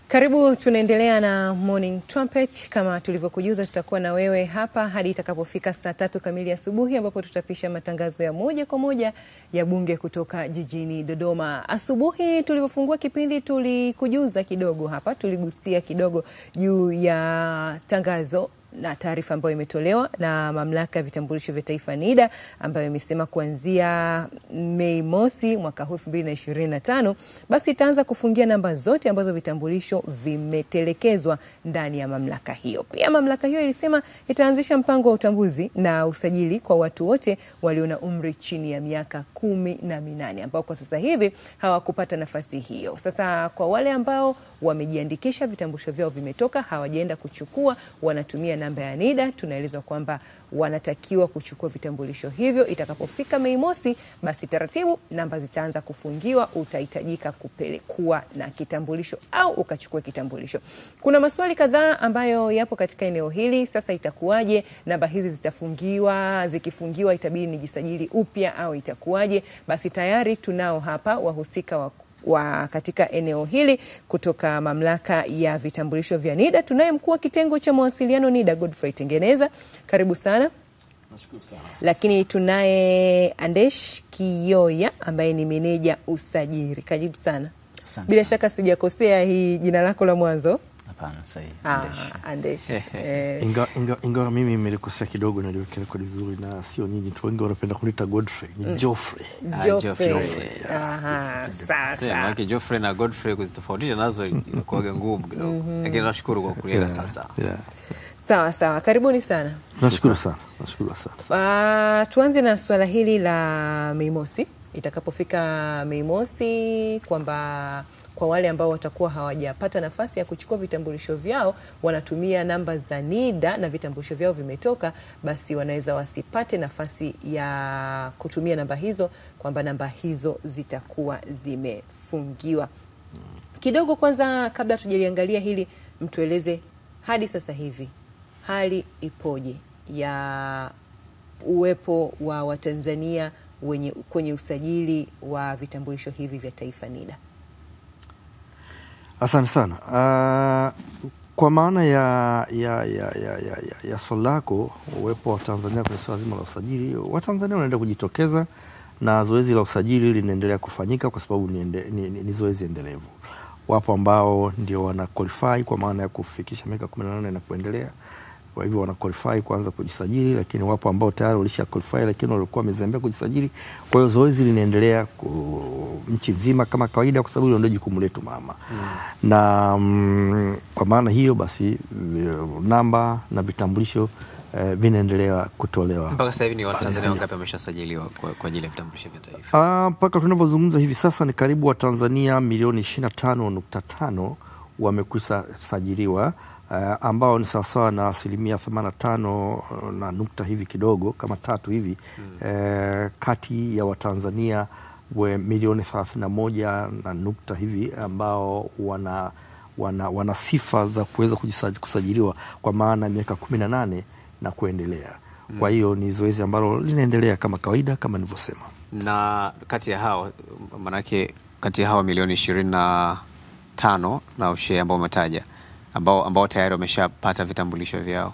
Karibu, tunaendelea na Morning Trumpet. Kama tulivyokujuza, tutakuwa na wewe hapa hadi itakapofika saa 3 kamili asubuhi, ambapo tutapisha matangazo ya moja kwa moja ya bunge kutoka jijini Dodoma. Asubuhi tulivyofungua kipindi tulikujuza kidogo hapa, tuligusia kidogo juu ya tangazo na taarifa ambayo imetolewa na mamlaka ya vitambulisho vya taifa NIDA, ambayo imesema kuanzia Mei mosi mwaka 2025 basi itaanza kufungia namba zote ambazo vitambulisho vimetelekezwa ndani ya mamlaka hiyo. Pia mamlaka hiyo ilisema itaanzisha mpango wa utambuzi na usajili kwa watu wote walio na umri chini ya miaka 18 ambao kwa sasa hivi hawakupata nafasi hiyo. Sasa kwa wale ambao wamejiandikisha, vitambulisho vyao vimetoka, hawajaenda kuchukua, wanatumia namba ya NIDA, tunaelezwa kwamba wanatakiwa kuchukua vitambulisho hivyo itakapofika Mei mosi. Basi taratibu namba zitaanza kufungiwa, utahitajika kupelekua na kitambulisho au ukachukua kitambulisho. Kuna maswali kadhaa ambayo yapo katika eneo hili. Sasa itakuwaje? Namba hizi zitafungiwa, zikifungiwa itabidi nijisajili upya au itakuwaje? Basi tayari tunao hapa wahusika wa katika eneo hili kutoka mamlaka ya vitambulisho vya NIDA. Tunaye mkuu wa kitengo cha mawasiliano NIDA, Godfrey Tengeneza. Karibu sana. Nashukuru sana. Lakini tunaye Andesh Kiyoya ambaye ni meneja usajili. Karibu sana. Asante. Bila shaka sijakosea hii jina lako la mwanzo? Hapana, sahihi. Andesh. Ingawa mimi nimelikosea kidogo, naliweka rekodi vizuri na sio nyinyi tu, wengi wanapenda kuniita Godfrey. Ni Geoffrey. Geoffrey. Sasa. Maana Geoffrey na Godfrey kuzitofautisha nazo inakuwa ngumu kidogo. Lakini nashukuru kwa kueleza sasa. Sawa. Karibuni sana. Nashukuru sana. Tuanze na swala hili la Mei mosi. Itakapofika Mei mosi, kwamba kwa wale ambao watakuwa hawajapata nafasi ya kuchukua vitambulisho vyao, wanatumia namba za NIDA na vitambulisho vyao vimetoka, basi wanaweza wasipate nafasi ya kutumia namba hizo, kwamba namba hizo zitakuwa zimefungiwa. Kidogo kwanza, kabla tujaliangalia hili, mtueleze hadi sasa hivi hali ipoje ya uwepo wa Watanzania kwenye usajili wa vitambulisho hivi vya taifa NIDA? Asante sana. Kwa maana ya swali lako, uwepo wa Tanzania kwenye swala zima la usajili, Watanzania wanaenda kujitokeza na zoezi la usajili linaendelea kufanyika kwa sababu ni zoezi endelevu. Wapo ambao ndio wana qualify kwa maana ya kufikisha miaka 18 na kuendelea, kwa hivyo wana qualify kuanza kujisajili, lakini wapo ambao tayari walisha qualify lakini walikuwa wamezembea kujisajili. Kwa hiyo zoezi linaendelea nchi nzima kama kawaida, kwa sababu ndio jukumu letu mama. Na kwa maana hiyo basi namba na vitambulisho vinaendelea kutolewa. Mpaka sasa hivi ni Watanzania wangapi wameshasajiliwa kwa ajili ya vitambulisho vya taifa? Mpaka tunavyozungumza hivi sasa ni karibu Watanzania milioni 25.5 wamekwisha sajiliwa, ambao ni sawasawa na 85 na nukta hivi kidogo kama 3 hivi, kati ya Watanzania milioni 31 na nukta hivi ambao wana sifa za kuweza kusajiliwa kwa maana miaka 18 na kuendelea. Kwa hiyo ni zoezi ambalo linaendelea kama kawaida kama nilivyosema. Na kati ya hao, manake kati ya hao milioni 25 na ushe ambao umetaja, ambao tayari wameshapata vitambulisho vyao,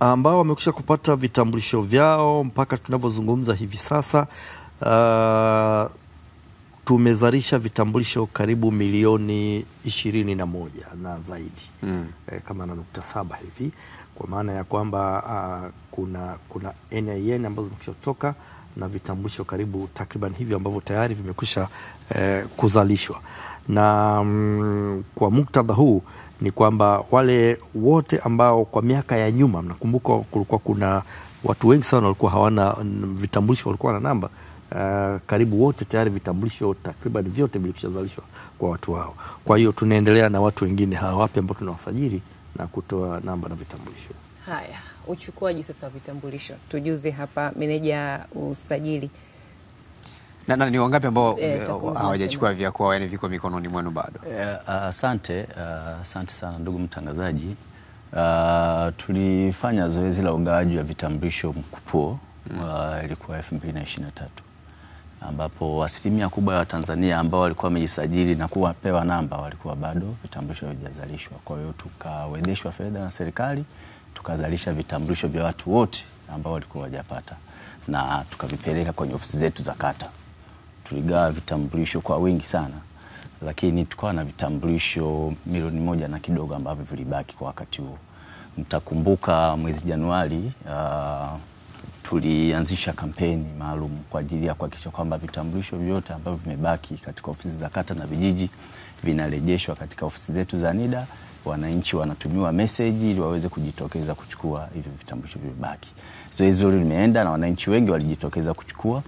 ambao wamekwisha kupata vitambulisho vyao mpaka tunavyozungumza hivi sasa, tumezalisha vitambulisho karibu milioni 21 na zaidi, kama na nukta 7 hivi, kwa maana ya kwamba kuna NIN ambazo zimekutoka na vitambulisho karibu takriban hivi ambavyo tayari vimekwisha kuzalishwa. Na kwa muktadha huu ni kwamba wale wote ambao kwa miaka ya nyuma, mnakumbuka kulikuwa kuna watu wengi sana walikuwa hawana vitambulisho, walikuwa na namba, karibu wote tayari vitambulisho takriban vyote vilikushazalishwa kwa watu wao. Kwa hiyo tunaendelea na watu wengine hawa wapi ambao tunawasajili na kutoa namba na vitambulisho. Haya, uchukuaji sasa wa vitambulisho, tujuze hapa meneja usajili. Na ni wangapi ambao hawajachukua vya kwao, yani viko mikononi mwenu bado? Asante sana ndugu mtangazaji. Tulifanya zoezi la ugawaji wa vitambulisho mkupuo ilikuwa 2023. ambapo asilimia kubwa ya Watanzania ambao walikuwa wamejisajili na kupewa namba walikuwa bado vitambulisho havijazalishwa. Kwa hiyo tukawezeshwa fedha na serikali, tukazalisha vitambulisho vya watu wote ambao walikuwa hawajapata na tukavipeleka kwenye ofisi zetu za kata. Tuligawa vitambulisho kwa wingi sana, lakini tukawa na vitambulisho milioni 1 na kidogo ambavyo vilibaki kwa wakati huo. Mtakumbuka mwezi Januari tulianzisha kampeni maalum kwa ajili ya kuhakikisha kwamba vitambulisho vyote ambavyo vimebaki katika ofisi za kata na vijiji vinarejeshwa katika ofisi zetu za NIDA. Wananchi wanatumiwa message ili waweze kujitokeza kuchukua hivyo vitambulisho vimebaki. Zoezi hilo limeenda na wananchi wengi walijitokeza kuchukua.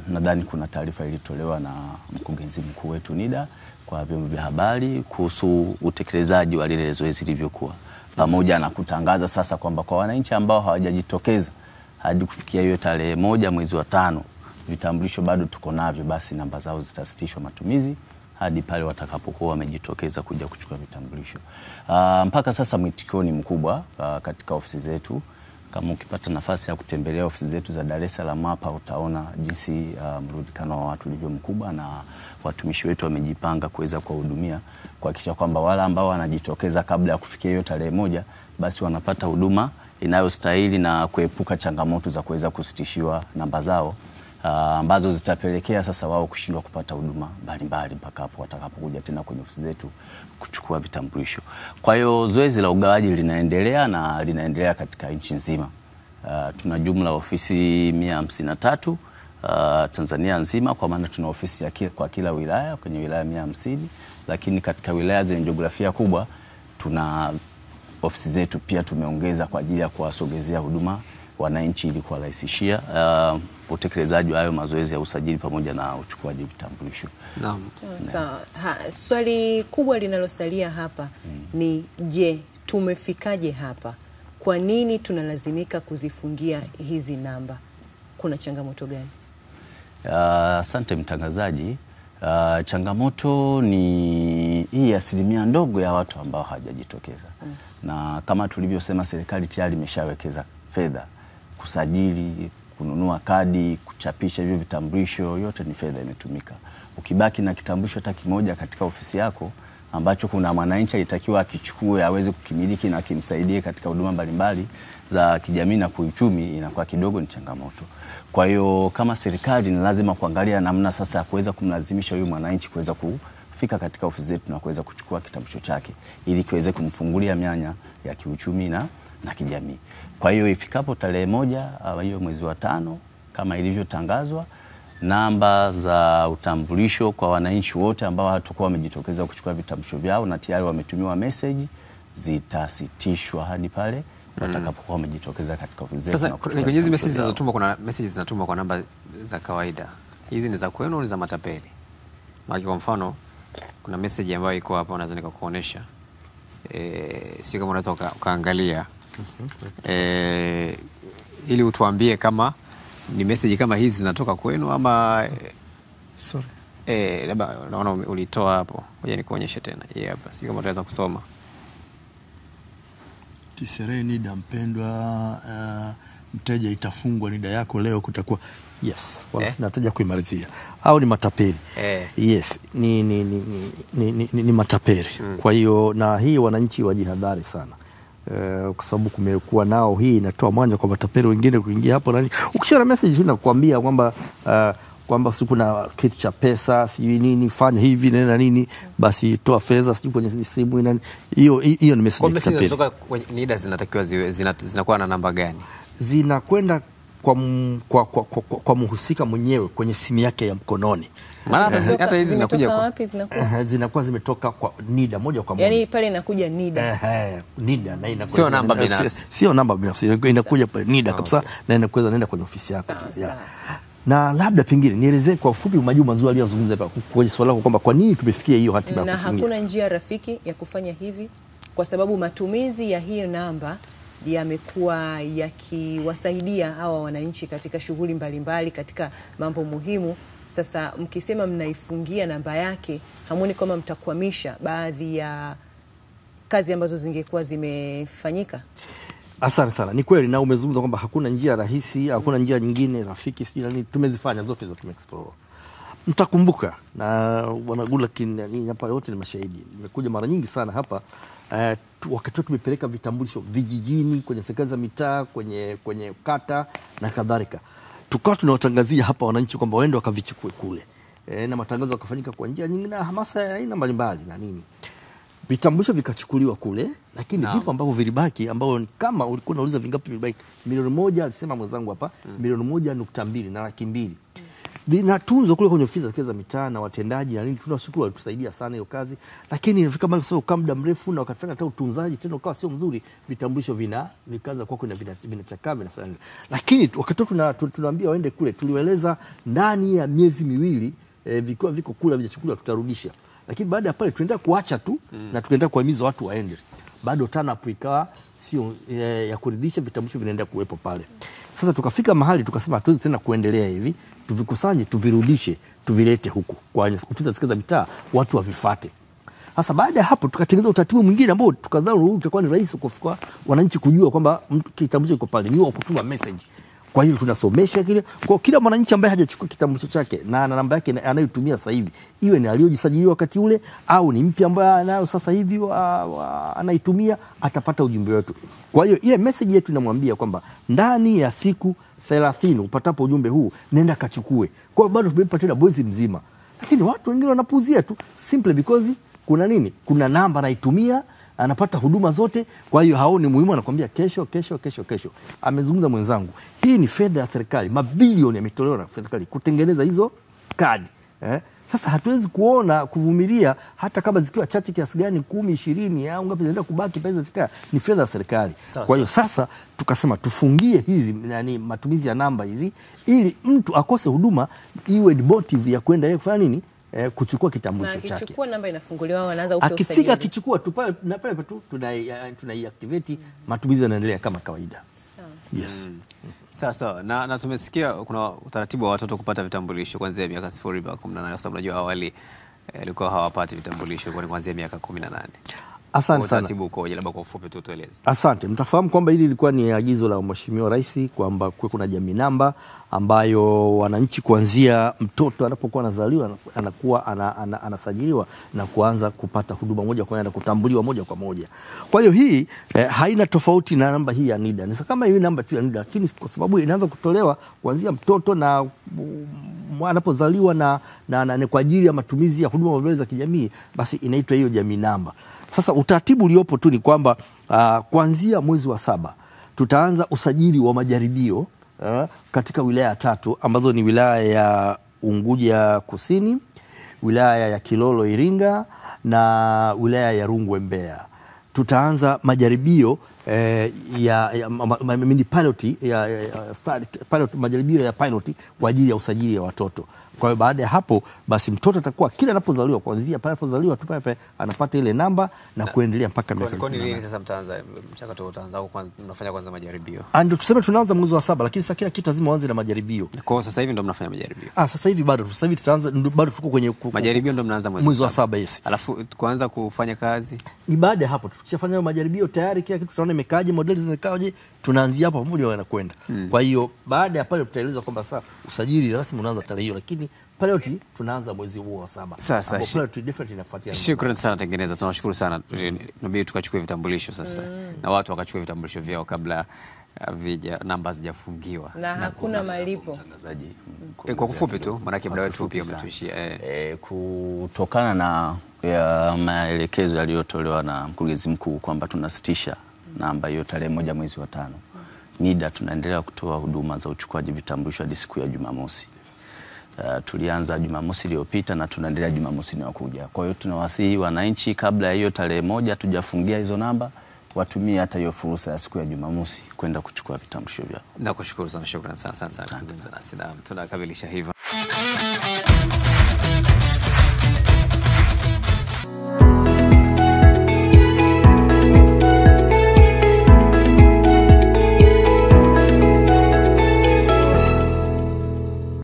Nadhani kuna taarifa ilitolewa na mkurugenzi mkuu wetu NIDA kwa vyombo vya habari kuhusu utekelezaji wa lile zoezi lilivyokuwa, pamoja na kutangaza sasa kwamba kwa wananchi ambao hawajajitokeza hadi kufikia hiyo tarehe 1 mwezi wa 5 vitambulisho bado tuko navyo, basi namba zao zitasitishwa matumizi hadi pale watakapokuwa wamejitokeza kuja kuchukua vitambulisho. Mpaka sasa mwitikio ni mkubwa katika ofisi zetu. Kama ukipata nafasi ya kutembelea ofisi zetu za Dar es Salaam hapa utaona jinsi mrudikano wa watu ulivyo mkubwa, na watumishi wetu wamejipanga kuweza kuwahudumia kuhakikisha kwamba wale ambao wanajitokeza kabla ya kufikia hiyo tarehe 1 basi wanapata huduma inayostahili na kuepuka changamoto za kuweza kusitishiwa namba zao ambazo zitapelekea sasa wao kushindwa kupata huduma mbalimbali mpaka hapo watakapokuja tena kwenye ofisi zetu kuchukua vitambulisho. Kwa hiyo zoezi la ugawaji linaendelea na linaendelea katika nchi nzima. Tuna jumla ofisi 153 Tanzania nzima, kwa maana tuna ofisi kwa kila wilaya kwenye wilaya 150, lakini katika wilaya zenye jiografia kubwa tuna ofisi zetu pia tumeongeza kwa ajili ya kuwasogezea huduma wananchi ili kuwarahisishia utekelezaji wa hayo mazoezi ya usajili pamoja na uchukuaji vitambulisho. Naam. Sawa. Swali kubwa linalosalia hapa ni je, tumefikaje hapa? Kwa nini tunalazimika kuzifungia hizi namba? Kuna changamoto gani? Asante mtangazaji. Changamoto ni hii asilimia ndogo ya watu ambao hawajajitokeza. Na kama tulivyosema, serikali tayari imeshawekeza fedha kusajili, kununua kadi, kuchapisha hivyo vitambulisho, yote ni fedha imetumika. Ukibaki na kitambulisho hata kimoja katika ofisi yako ambacho kuna mwananchi alitakiwa akichukue aweze kukimiliki na kimsaidie katika huduma mbalimbali za kijamii na kiuchumi, inakuwa kidogo ni changamoto. Kwa hiyo kama serikali ni lazima kuangalia namna sasa ya kuweza kumlazimisha huyu mwananchi kuweza kufika katika ofisi zetu na kuweza kuchukua kitambulisho chake ili kiweze kumfungulia mianya ya kiuchumi na kijamii. Kwa hiyo ifikapo tarehe 1 hiyo mwezi wa 5 kama ilivyotangazwa, namba za utambulisho kwa wananchi wote ambao hatakuwa wamejitokeza kuchukua vitambulisho vyao na tayari wametumiwa message zitasitishwa hadi pale watakapokuwa wamejitokeza katika ofisi zetu. Sasa kwenye hizi message zinazotumwa, kuna message zinatumwa kwa namba za kawaida. Hizi ni za kwenu au ni za matapeli? Maki kwa mfano kuna message ambayo iko hapa naweza nikakuonesha. Sio kama unaweza ukaangalia. Ili utuambie kama ni message kama hizi zinatoka kwenu ama labda naona ulitoa hapo. Ngoja nikuonyeshe tena. Hapa. Sio kama utaweza kusoma. Tisere NIDA mpendwa, mteja itafungwa NIDA yako leo kutakuwa. Yes, nataja kuimalizia. Au ni matapeli. Yes, ni matapeli. Kwa hiyo na hii wananchi wajihadhari sana. Kwa sababu kumekuwa nao, hii inatoa mwanya kwa matapeli wengine kuingia hapo nani. Ukishara message hii nakwambia kwamba siku na kitu cha pesa, sijui nini, fanya hivi na nini, basi toa fedha sijui kwenye simu nani. Hiyo ni message. Kwa message zinatoka kwenye NIDA zinatakiwa zinakuwa na namba gani? Zinakwenda kwa mhusika mwenyewe kwenye simu yake ya mkononi. Maana hata hizi zinakuja wapi zinakuwa zimetoka kwa NIDA moja kwa moja. Yaani pale inakuja NIDA. NIDA na inakuja sio namba binafsi. Sio namba binafsi. Inakuja pale NIDA kabisa na inakwenda nenda kwenye ofisi yako. Na labda pengine nielezee kwa ufupi majibu mazuri aliyozungumza hapa kwenye swali lako kwamba kwa nini tumefikia hiyo hatima na hakuna njia rafiki ya kufanya hivi, kwa sababu matumizi ya hiyo namba yamekuwa yakiwasaidia hawa wananchi katika shughuli mbalimbali, katika mambo muhimu. Sasa mkisema mnaifungia namba yake, hamuoni kama mtakwamisha baadhi ya kazi ambazo zingekuwa zimefanyika? Asante sana. Ni kweli na umezungumza kwamba hakuna njia rahisi, hakuna njia nyingine rafiki, sijui nini, tumezifanya zote hizo, tumeexplore. Mtakumbuka na Wanagulakin ni hapa wote ni mashahidi. Nimekuja mara nyingi sana hapa wakati tumepeleka vitambulisho vijijini, kwenye serikali za mitaa, kwenye kata na kadhalika. Tukawa tunawatangazia hapa wananchi kwamba waende wakavichukue kule. Na matangazo yakafanyika kwa njia nyingi na hamasa ya aina mbalimbali na nini. Vitambulisho vikachukuliwa kule, lakini vipo ambavyo vilibaki, ambao kama ulikuwa unauliza vingapi vilibaki, 1,000,000 alisema mwenzangu hapa, 1,1.2 na 200,000. Vinatunzwa kule kwenye ofisi za mitaa na watendaji na nini. Tunashukuru walitusaidia sana hiyo kazi, lakini ilifika mahali sio kama muda mrefu na wakafanya hata utunzaji tena ukawa sio mzuri, vitambulisho vikaanza kwa kuna vinachakaa vinafanya. Lakini wakati tunaambia waende kule, tuliwaeleza ndani ya miezi 2 vikiwa viko kule vijachukuliwa tutarudisha. Lakini baada ya pale tunaenda kuacha tu na tukaenda kuhimiza watu waende. Bado TANAP ikawa sio ya kuridhisha, vitambulisho vinaenda kuwepo pale. Sasa tukafika mahali tukasema hatuwezi tena kuendelea hivi, tuvikusanye, tuvirudishe, tuvilete huku kwa ofisi za serikali za mitaa, watu wavifuate. Sasa baada ya hapo tukatengeneza utaratibu mwingine ambao tukadhani utakuwa ni rahisi kwa wananchi kujua kwamba kitambulisho kiko pale, ni kutuma message. Kwa hiyo tunasomesha kile kwa kila mwananchi ambaye hajachukua kitambulisho chake na ana namba yake anayotumia sasa hivi, iwe ni aliyojisajiliwa wakati ule au ni mpya ambaye anayo sasa hivi anaitumia, atapata ujumbe wetu. Kwa hiyo ile message yetu inamwambia kwamba ndani ya siku 30 upatapo ujumbe huu nenda kachukue. Kwa hiyo bado tumempa tena mwezi mzima. Lakini watu wengine wanapuuzia tu simply because kuna nini? Kuna namba anaitumia, anapata huduma zote, kwa hiyo haoni muhimu, anakuambia kesho. Amezungumza mwenzangu, hii ni fedha ya serikali, mabilioni yametolewa na serikali kutengeneza hizo kadi. Sasa hatuwezi kuvumilia hata kama zikiwa chache kiasi gani, 10, 20 au ngapi zinaenda kubaki pesa zika, ni fedha ya serikali. Kwa hiyo sasa tukasema tufungie hizi matumizi ya namba hizi, ili mtu akose huduma iwe ni motive ya kwenda yeye kufanya nini? Kuchukua kitambulisho chake. Akichukua namba inafunguliwa, wanaanza upya usajili. Akifika akichukua tu pale tu tunaiactivate, matumizi yanaendelea kama kawaida. Yes. Sawa. Na tumesikia kuna utaratibu wa watoto kupata vitambulisho kuanzia miaka 0 mpaka 18, kwa sababu unajua awali walikuwa hawapati vitambulisho kwa kuanzia miaka 18. Asante sana. Utaratibu ukoje, labda kwa ufupi tu tueleze. Asante. Mtafahamu kwamba hili lilikuwa ni agizo la Mheshimiwa Rais kwamba kuna jamii namba ambayo wananchi kuanzia mtoto anapokuwa anazaliwa anakuwa anasajiliwa na kuanza kupata huduma moja kwa moja na kutambuliwa moja kwa moja. Kwa hiyo hii haina tofauti na namba hii ya NIDA. Ni kama hii namba tu ya NIDA, lakini kwa sababu inaanza kutolewa kuanzia mtoto na anapozaliwa na kwa ajili ya matumizi ya huduma mbalimbali za kijamii, basi inaitwa hiyo jamii namba. Sasa utaratibu uliopo tu ni kwamba kuanzia mwezi wa 7 tutaanza usajili wa majaribio katika wilaya 3 ambazo ni wilaya ya Unguja Kusini, wilaya ya Kilolo Iringa na wilaya ya Rungwe Mbeya. Tutaanza majaribio majaribio ya pilot kwa ajili ya usajili ya watoto. Kwa hiyo baada ya hapo basi mtoto atakuwa kila anapozaliwa kuanzia pale anapozaliwa tu pale anapata ile namba na kuendelea mpaka miaka. Kwa nini sasa mtaanza mchakato utaanza au mnafanya kwanza majaribio? Ndio tuseme tunaanza mwezi wa 7, lakini sasa kila kitu lazima uanze na majaribio. Kwa hiyo sasa hivi ndio mnafanya majaribio? Sasa hivi bado. Sasa hivi tutaanza, bado tuko kwenye majaribio, ndio mnaanza mwezi wa 7. Yes. Alafu kuanza kufanya kazi ni baada ya hapo. Tukishafanya majaribio tayari kila kitu tutaona imekaaje, modeli zimekaaje, tunaanzia hapo pamoja wanakwenda. Kwa hiyo baada ya pale tutaeleza kwamba sasa usajili rasmi unaanza tarehe hiyo, lakini pilot tunaanza mwezi huu wa 7. Sasa pilot definitely inafuatia. Shukrani sana Tengeneza, tunashukuru sana. Nabii tukachukue vitambulisho sasa na watu wakachukua vitambulisho vyao kabla namba hazijafungiwa na hakuna malipo. Kwa kufupi tu, maana muda wetu pia umetuishia. Kutokana na maelekezo yaliyotolewa na mkurugenzi mkuu kwamba tunasitisha namba hiyo tarehe 1 mwezi wa 5, NIDA tunaendelea kutoa huduma za uchukuaji vitambulisho hadi siku ya Jumamosi. Tulianza Jumamosi iliyopita na tunaendelea Jumamosi inayokuja. Kwa hiyo tunawasihi wananchi kabla ya hiyo tarehe 1 tujafungia hizo namba, watumie hata hiyo fursa ya siku ya Jumamosi kwenda kuchukua vitambulisho vyao. Nakushukuru sana, shukrani sana kuzungumza nasi na tunakamilisha hivyo.